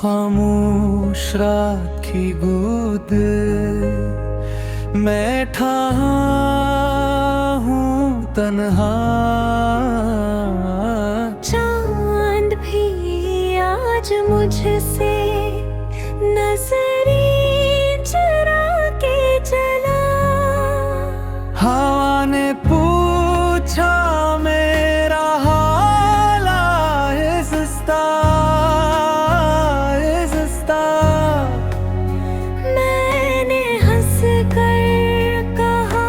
खामोश रात की गोद मैं ठाहा हूँ तन्हा। चांद भी आज मुझसे नजरें चुरा के चला। हवा ने पूछा मेरा हाल आहिस्ता आहिस्ता। मैंने हंस कर कहा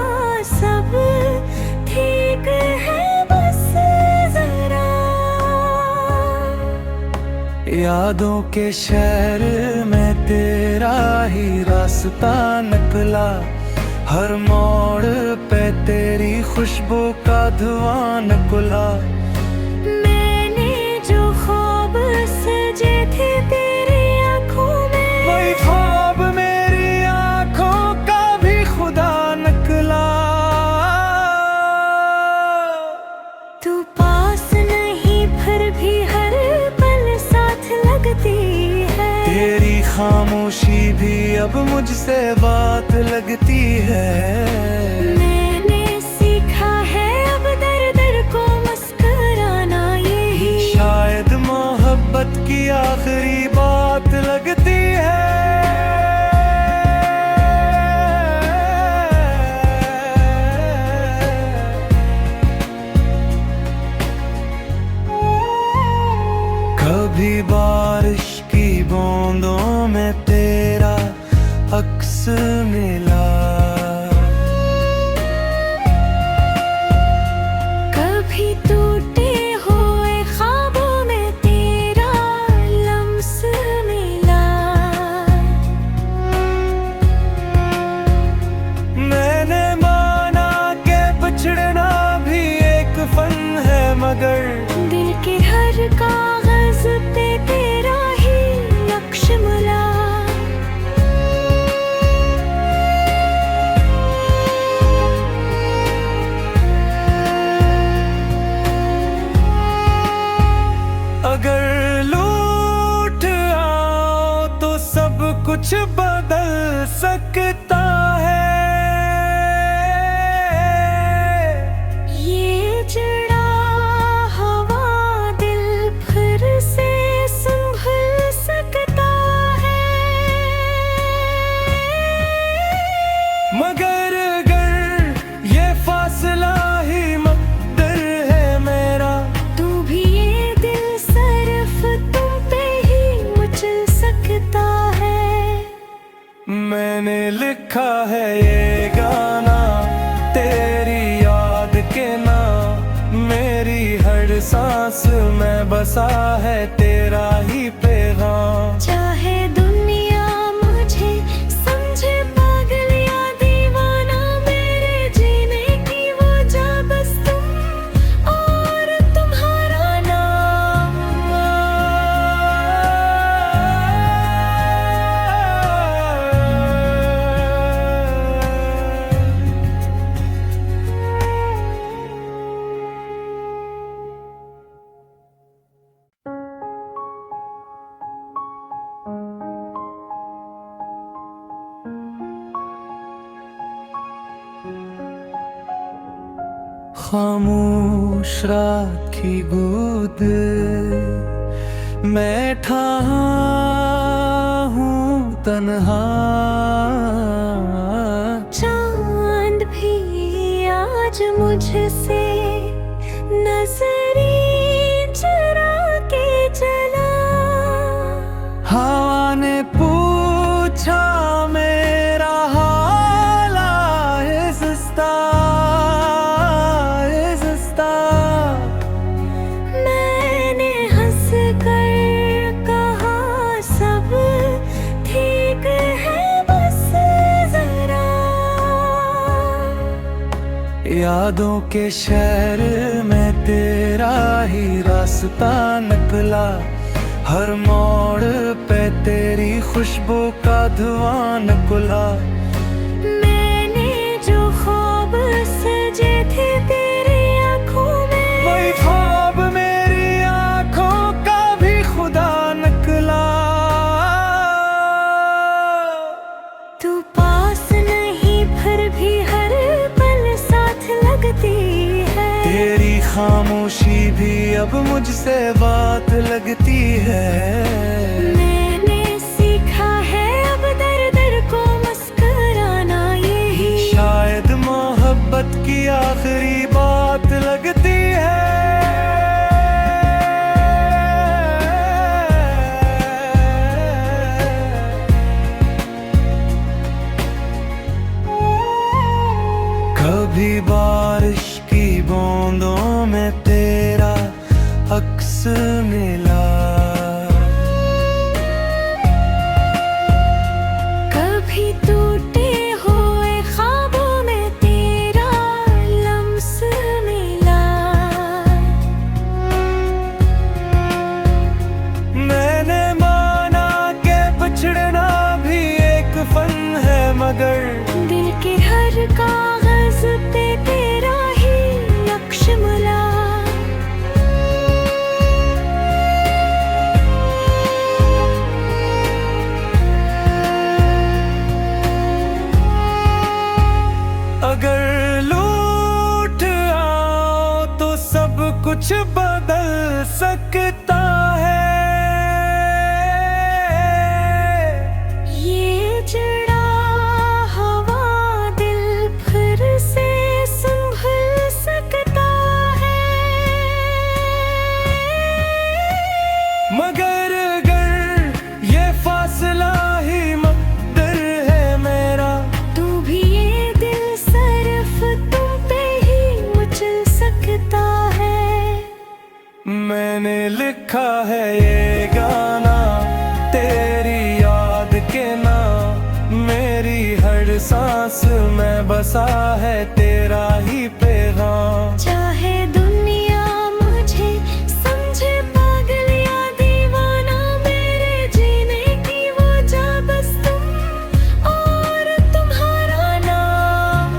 सब ठीक है बस जरा। यादों के शहर में तेरा ही रास्ता निकला। हर मोड़ पे तेरी खुशबू का धुआं निकला। मैंने जो ख्वाब सजे थे तेरी आंखों में, वही ख्वाब मेरी आंखों का भी खुदा निकला। तू पास नहीं फिर भी हर पल साथ लगती है। तेरी खामोशी भी अब मुझसे बात लगती है। मैंने सीखा है अब दर दर को मुस्कुराना, यही शायद मोहब्बत की आखिरी बात लगती है। कभी बारिश की बूंदों में तेरा अक्स मिला। कभी टूटे हुए ख्वाबों में तेरा लम्स मिला। मैंने माना के बिछड़ना भी एक फन है, मगर दिल के हर कागज पे तेरा ही नक्श मिला। अगर लूट आओ तो सब कुछ बदल सकता है। ये जड़ा हवा दिल फिर से संभल सकता है। मगर अगर ये फासला ही मकदर है मेरा, तू भी ये दिल सिर्फ तुम पे ही मचल सकता है। मैंने लिखा है ये गाना तेरी याद के नाम। मेरी हर सांस में बसा है तेरा ही पैगाम। चाहे दुनिया मुझे समझे पागल या दीवाना, मेरे जीने की वजह बस तुम और तुम्हारा नाम। खामोश रात की गोद मैं ठाहा हूँ तन्हा। चांद भी आज मुझसे नजरें चुरा के चला। हवा ने पूछा मेरा हाल आहिस्ता आहिस्ता। मैंने हंस कर कहा सब ठीक है बस जरा। यादों के शहर में तेरा ही रास्ता निकला। हर मोड़ पे तेरी खुशबू का धुआं निकला। मैंने जो ख्वाब सजे थे तेरी आंखों में, वही ख्वाब मेरी आंखों का भी खुदा निकला। पास नहीं फिर भी हर पल साथ लगती है। तेरी खामोशी भी अब मुझसे बात लगती है। मैंने सीखा है अब दर दर को मुस्कुराना, यही शायद मोहब्बत की आखिरी बात लगती है। कभी बारिश की बूंदों में तेरा अक्स मिला, कभी टूटे हुए ख्वाबों में तेरा लम्स मिला। मैंने माना कि बिछड़ना भी एक फन है, मगर दिल के हर कागज पे तेरा ही नक्श मिला। अगर लूट आओ तो सब कुछ बदल सकता है। ये जड़ा हवा दिल फिर से संभल सकता है। मगर अगर ये फासला ही मकदर है मेरा, तू भी ये दिल सिर्फ तुम पे ही मचल सकता है। मैंने लिखा है ये गाना तेरी याद के नाम, मेरी हर सांस में बसा है तेरा ही पैगाम। चाहे दुनिया मुझे समझे पागल या दीवाना, मेरे जीने की वजह बस तुम और तुम्हारा नाम।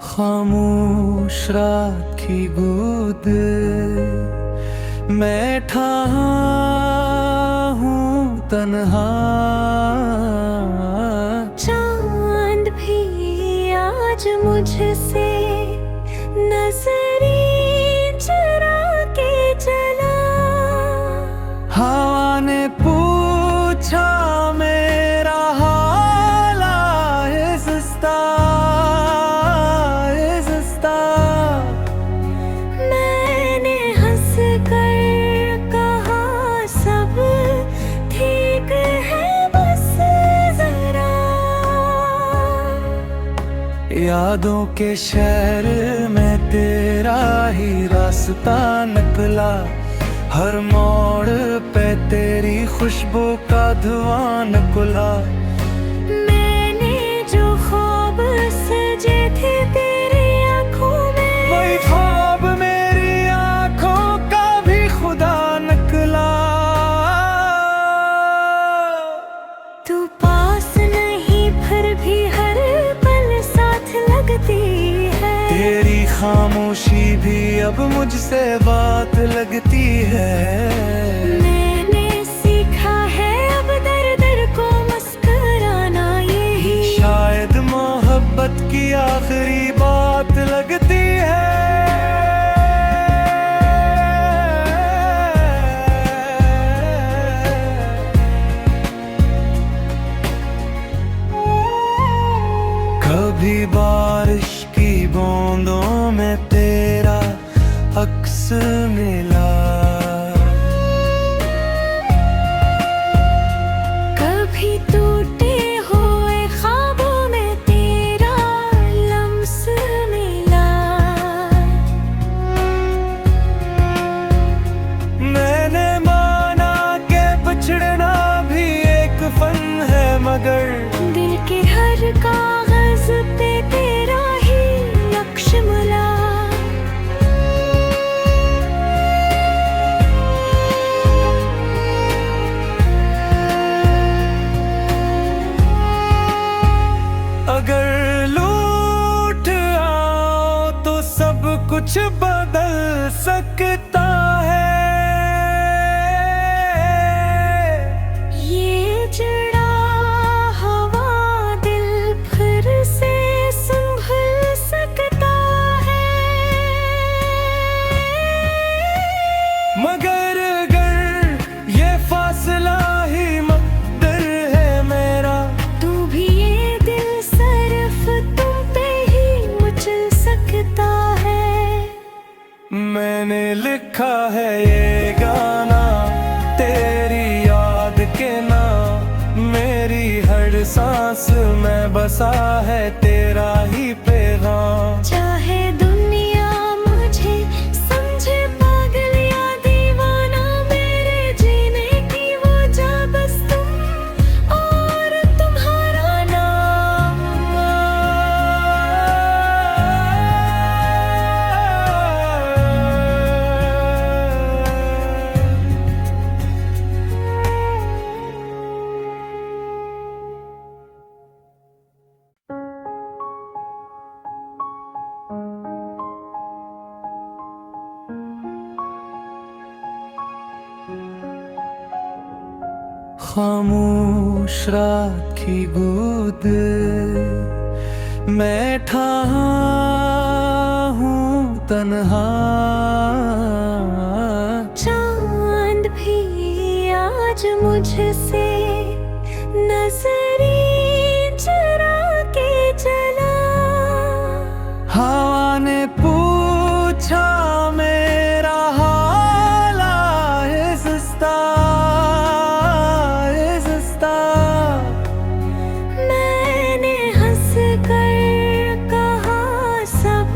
खामोश रात की गोद मैं ठहा हूँ तन्हा, चांद भी आज मुझसे नजरी चुरा के चला। हवा ने पूछा मेरा हाल आहिस्ता आहिस्ता, मैंने हंस कर कहा सब ठीक है बस जरा। यादों के शहर में तेरा ही रास्ता निकला, हर मोड़ पे तेरी खुशबू का धुआं निकला। मैंने जो ख्वाब सजे थे तेरी आंखों में, वही ख्वाब मेरी आंखों का भी खुदा निकला। तू पास नहीं फिर भी हर पल साथ लगती है। तेरी खामोशी भी अब मुझसे बात लगती है। मैंने सीखा है अब दर दर को मुस्कुराना, यही शायद मोहब्बत की आखिरी बात लगती है। कभी बारिश की बूंदों में तेरा अक्स मिला, कभी टूटे हुए ख्वाबों में तेरा लम्स मिला। मैंने माना कि बिछड़ना भी एक फन है, मगर दिल के हर कागज पे तेरा ही नक्श मिला। बदल सकता है। ये जड़ा हवा दिल फिर से संभल सकता है। मगर अगर ये फासला ही मकदर है मेरा, तू भी ये दिल सिर्फ तुम पे ही मचल सकता है। मैंने लिखा है ये गाना तेरी याद के ना, मेरी हर सांस में बसा है तेरा ही पैगाम। चाहे दुनिया मुझे समझे पागल या दीवाना, मेरे जीने की वजह बस तुम और तुम्हारा नाम। खामोश रात की गोद मैं ठहा हूँ तन्हा, चांद भी आज मुझसे नजरें चुरा के चला। हवा ने पूछा मेरा हाल आहिस्ता आहिस्ता, मैंने हंस कर कहा सब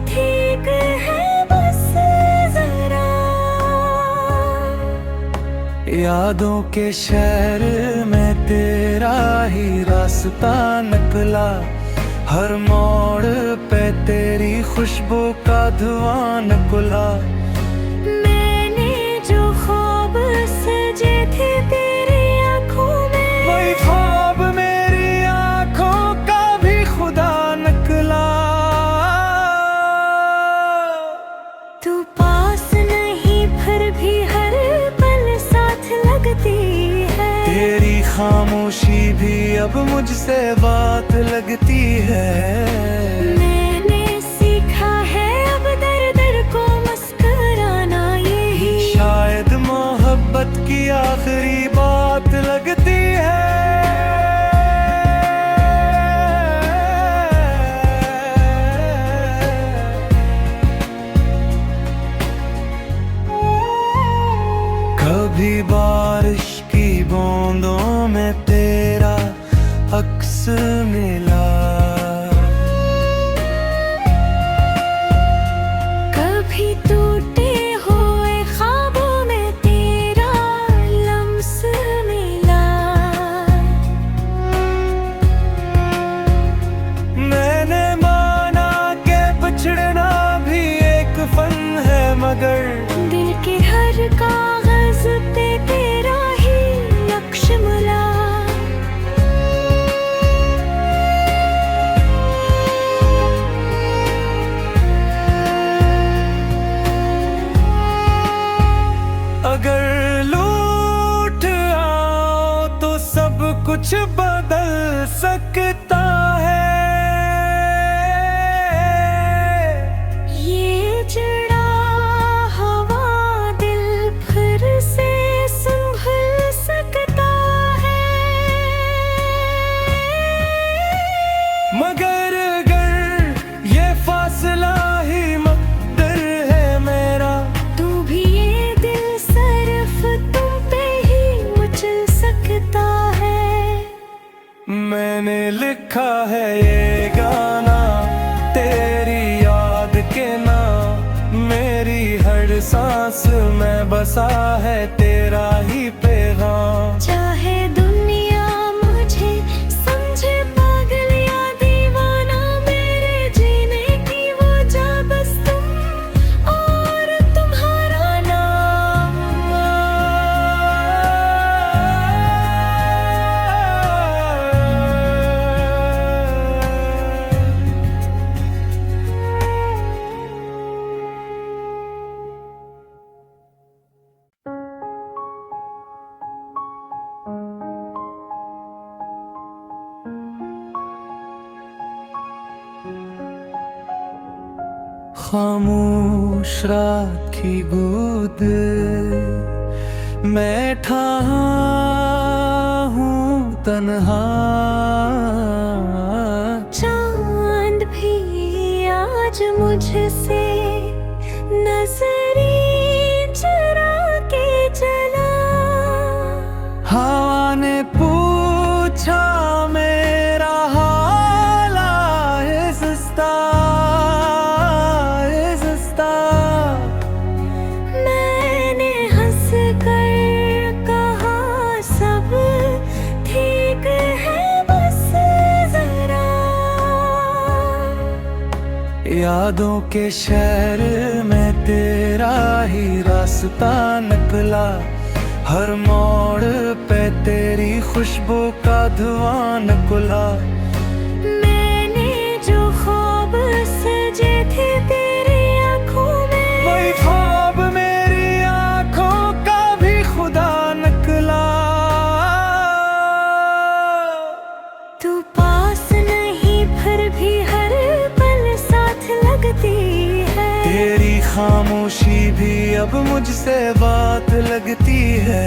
ठीक है बस जरा। यादों के शहर में तेरा ही रास्ता निकला, हर मोड़ पे तेरी खुशबू का धुआं निकला। मैंने जो ख्वाब सजे थे तेरी आंखों में, वही ख्वाब मेरी आंखों का भी खुदा निकला। तू पास नहीं फिर भी हर पल साथ लगती है। तेरी खामोशी भी अब मुझसे बात लगती है। मैंने सीखा है अब दर दर को मुस्कुराना, यही शायद मोहब्बत की आखिरी बात लगती है। कभी बारिश की बूंदों में तेरा अक्स मिला, कभी टूटे हुए ख्वाबों में तेरा लम्स मिला। मैंने माना के बिछड़ना भी एक फन है, मगर दिल के हर कागज पे तेरा ही नक्श मिला। अगर लूट आओ तो सब कुछ बदल सकता है। ये जड़ा हवा दिल फिर से संभल सकता है। मगर अगर ये फासला ही मकदर है मेरा, तू भी ये दिल सिर्फ तुम पे ही मचल सकता है। मैंने लिखा है ये गाना तेरी याद के ना, मेरी हर सांस में बसा है तेरा ही पैगाम। चाहे दुनिया मुझे समझे पागल या दीवाना, मेरे जीने की वजह बस तुम और तुम्हारा नाम। खामोश रात की गोद मैं ठहरा हूँ तन्हा। चांद भी आज मुझसे नजरें चुरा के चला। हवा ने पूछा मेरा हाल आहिस्ता आहिस्ता। मैंने हंस कर कहा सब ठीक है बस जरा। यादों के शहर में तेरा ही रास्ता निकला। हर मोड़ पे तेरी खुशबू का धुआं निकला। मैंने जो ख्वाब सजे थे तेरी आंखों में, वही ख्वाब मेरी आंखों का भी खुदा निकला। तू पास नहीं फिर भी हर पल साथ लगती है। तेरी खामोशी भी अब मुझसे बात लगती है।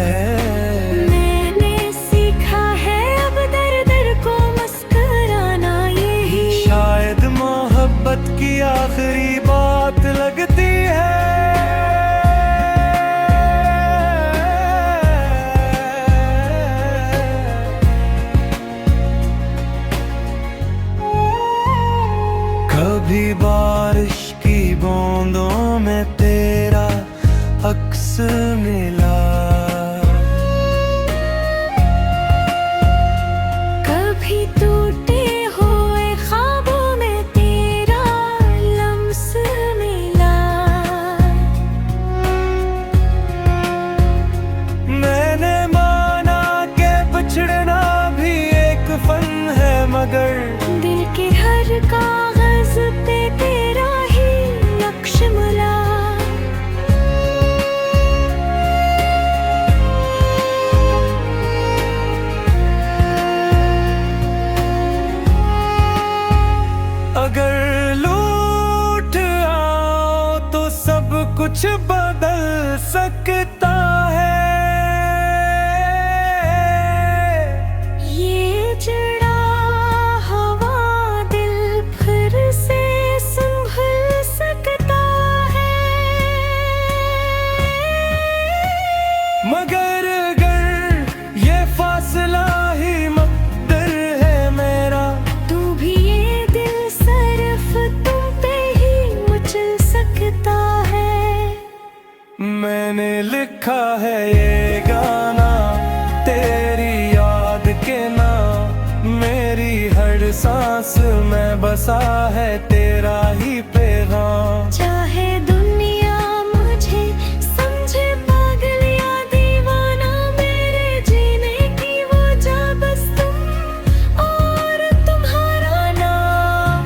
मैंने सीखा है अब दर दर को मुस्कुराना, यही शायद मोहब्बत की आखिरी बात लगती है। कभी बारिश की बूंदों में तेरा अक्स मिला। कभी टूटे हुए ख्वाबों में तेरा लम्स मिला। मैंने माना के बिछड़ना भी एक फन है, मगर दिल के हर कागज पे तेरा ही नक्श मिला। अगर लूट आओ तो सब कुछ बदल सकता है। ये चिड़ा हवा दिल फिर से संभल सकता है। मगर अगर ये फासला ही मकदर है मेरा, तू भी ये दिल सिर्फ तुम पे ही मचल सकता है। मैंने लिखा है ये गाना तेरी याद के ना। मेरी हर सांस में बसा है तेरा ही पैगाम। चाहे दुनिया मुझे समझे पागल या दीवाना, मेरे जीने की वजह बस तुम और तुम्हारा नाम।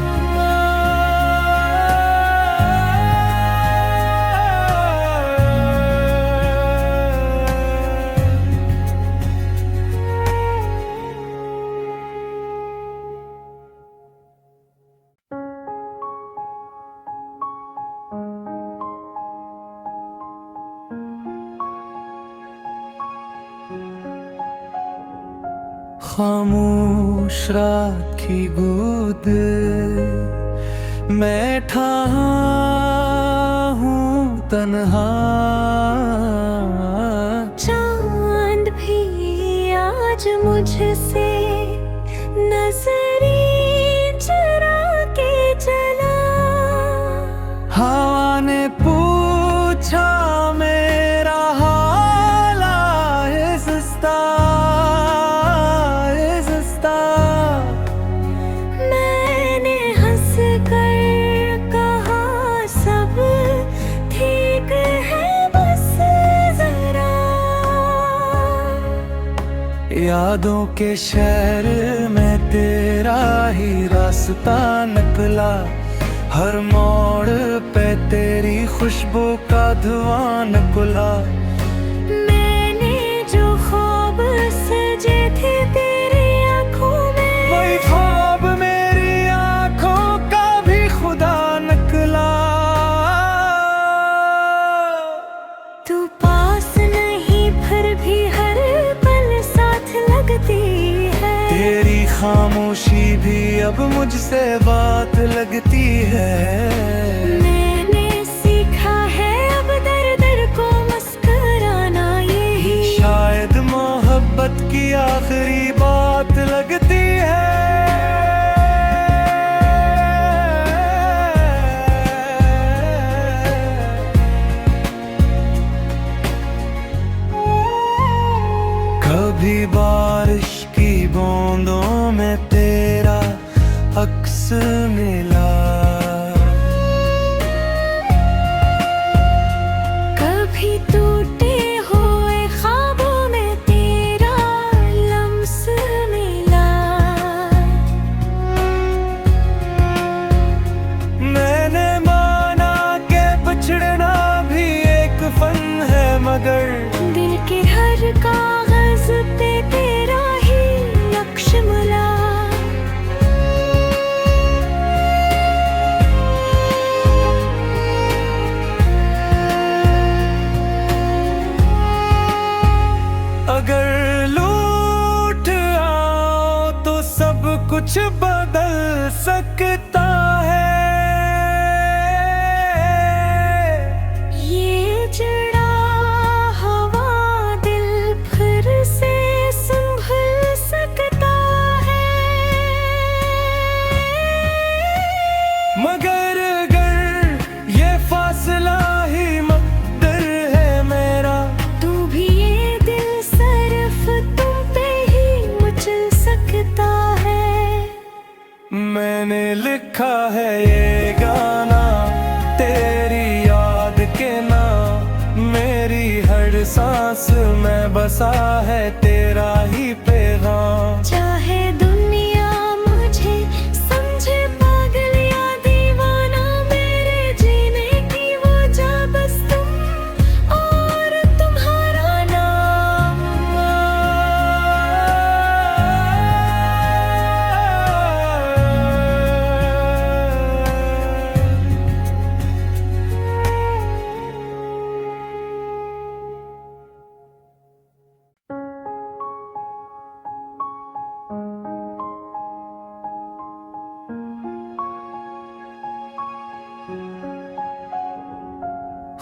खामोश रात की गोद मैं ठहरा हूँ तन्हा। चांद भी आज मुझसे नजरें चुरा के चला। हवा ने पूछा मेरा हाल आहिस्ता आहिस्ता। मैंने हंस कर कहा सब ठीक है बस जरा। यादों के शहर में तेरा ही रास्ता निकला। हर मोड़ पे तेरी खुशबू का धुआं निकला। मैंने जो ख्वाब सजे थे तेरी आंखों में, वही ख्वाब मेरी आंखों का भी खुदा निकला। अब मुझसे बात लगती है। मैंने सीखा है अब दर दर को मुस्कुराना, यही शायद मोहब्बत की आखिरी बात लगती है। कभी बारिश की बूंदों में तेरा अक्स मिला, कभी टूटे हुए ख्वाबों में तेरा लम्स मिला। मैंने माना कि बिछड़ना भी एक फन है, मगर दिल के हर कागज पे तेरा ही नक्श मिला। अगर लूट आओ तो सब कुछ बदल सकता है। ये जड़ा हवा दिल फिर से संभल सकता है। मगर अगर ये फासला ही मकदर है मेरा, तू भी ये दिल सिर्फ तुम पे ही मचल सकता है। मैंने लिखा है ये गाना तेरी याद के ना, मेरी हर सांस में बसा है तेरा ही पैगाम। चाहे दुनिया मुझे समझे पागल या दीवाना, मेरे जीने की वजह बस तुम और तुम्हारा नाम।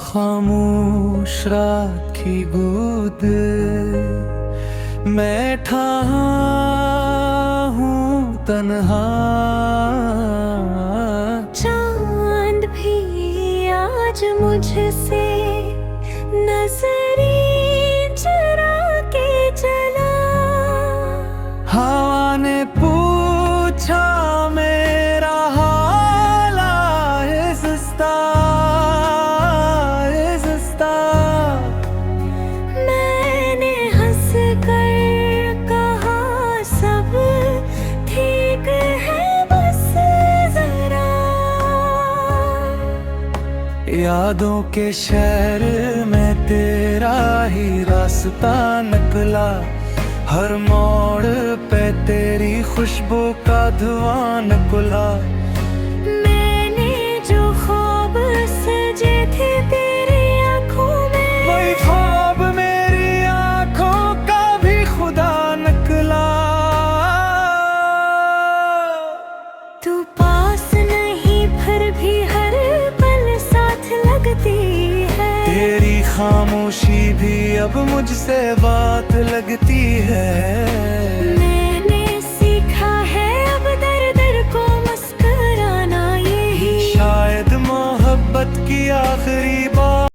खामोश रात की गोद मैं ठहरा हूँ तन्हा, चांद भी आज मुझसे नजरें चुरा के चला। हवा ने पूछा मेरा हाल आहिस्ता आहिस्ता, मैंने हंस कर कहा सब ठीक है बस जरा। यादों के शहर में तेरा ही रास्ता निकला, हर मोड़ पे तेरी खुशबू का धुआं निकला। मैंने जो ख्वाब सजे थे तेरी आंखों में, वही ख्वाब मेरी आंखों का भी खुदा निकला। तू पास नहीं फिर भी हर पल साथ लगती है। तेरी खामोशी भी अब मुझसे बात लगती है।